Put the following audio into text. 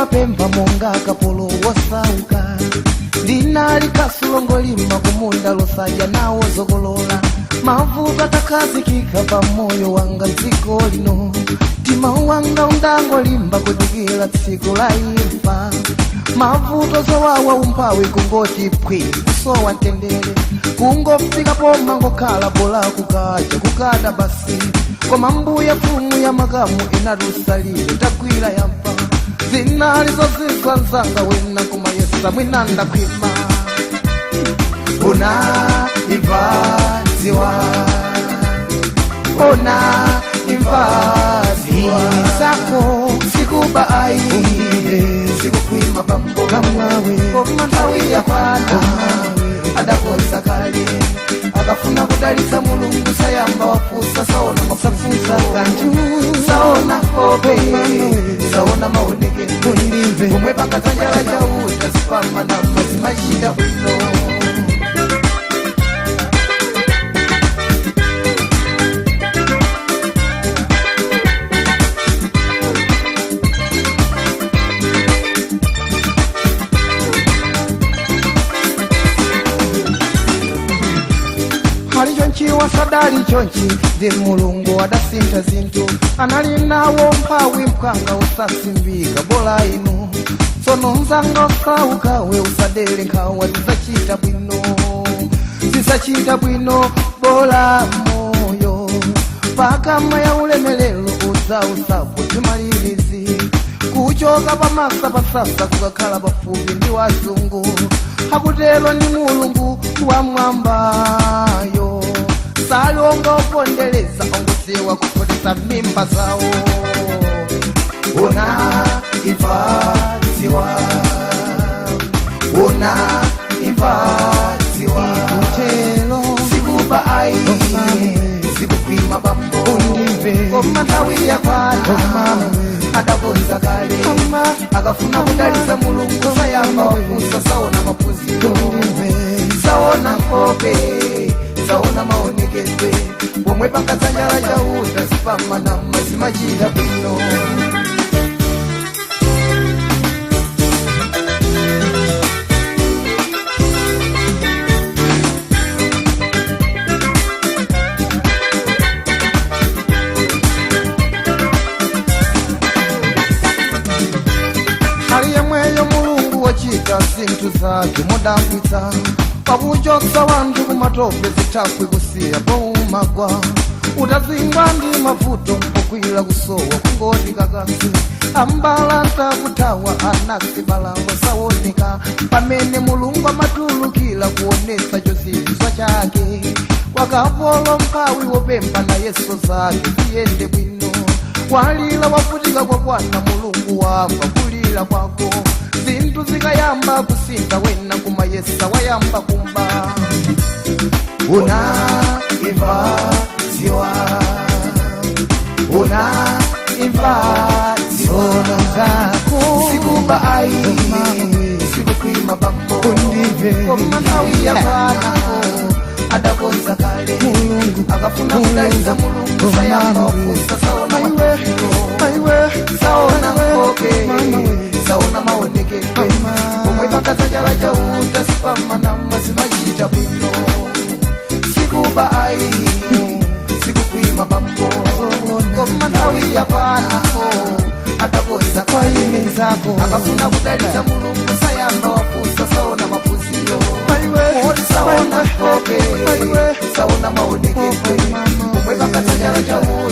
pempa monga kapolo wasauka. Linali kasulongo lima kumunda losaja nawo zokolola. Mavuta takazikika pa moyo wanga dziko lino. Tima wanga undango limba kudikila tsiku la imfa. Mavuto zowawa umpawi kungoti pwi kusowa ntendele. Kungofika poma ngokhala bola kukaja kukada basi. Koma mbuya fumu ya magamu inarusalile takwila yampa. Zinali zozizwa nzanga wena kumayesa mwinanda kwima. Ona ivaziwa, ona ivaziwa zako sikuba aile sikukwima bambo kamwawe komantawi ya kwana adakoza kale akafuna kudalisa mulungu sayamba wafusa saona mafusa kanju saona kobe saona maoneke kumwe pakatanyala jauta sipama na mazimashida wino. Wasadali chonchi di mulungu wadasinta zintu analinawo mpawi mpanga usasimbika bola inu sono nzanga ukaukawe usadele nkawa zisachita bwino bola moyo pakama ya ulemelelo usapo timalilizi kuchoka pamasa pasasa kukakhala pafupi ndi wazungu hakutelo ni mulungu wa mwambayo salonga upondeleza ongusiwa kupoteza mimba zao. Ona ivaziwa, ona ivaziwa utelo sikuba ai sikupima bambo komantawi ya kwana adakonza kale akafuna kudalisa mulungu sayamba wafusa saona mapuzito saona kope saona maonekeze pomwe pakazanyala jauta sipama na mazimachida bwino. Hali ya mweyo mulungu wachita zintu zake modambwitsa pakuchoksa wantu kumatope zitapwi kusiya pomagwa utazingwa ndi mavuto mpokwila kusowa kungoti kakasi ambala ntakutawa anasibalawa sawonika pamene mulungu amatulukila kuonesa chozizwa chake wakavolo mpawi wopemba na yeso zake ziyende bwino walila wafutika kwa kwana mulungu wafa kulila kwako zintu zikayamba kusinda wena kumayesa wayamba kumba. Una ivaziwa, una ivaziwa zako sikuba ai sikukwima bambo komantawi ya kwana adakonza kale akafuna kudaliza mulungu sayamba wafusa saona mapuzito saona koke saona maoneke kumwe pakazanyala jauta sipama na mazimachita bwino sikuba ai sikukwima bambo komantawi ya kwana adakonza kale akafuna kudaliza mulungu sayamba wafusa saona mapuzito saona koke saona maoneke kumwe pakazanyala jauta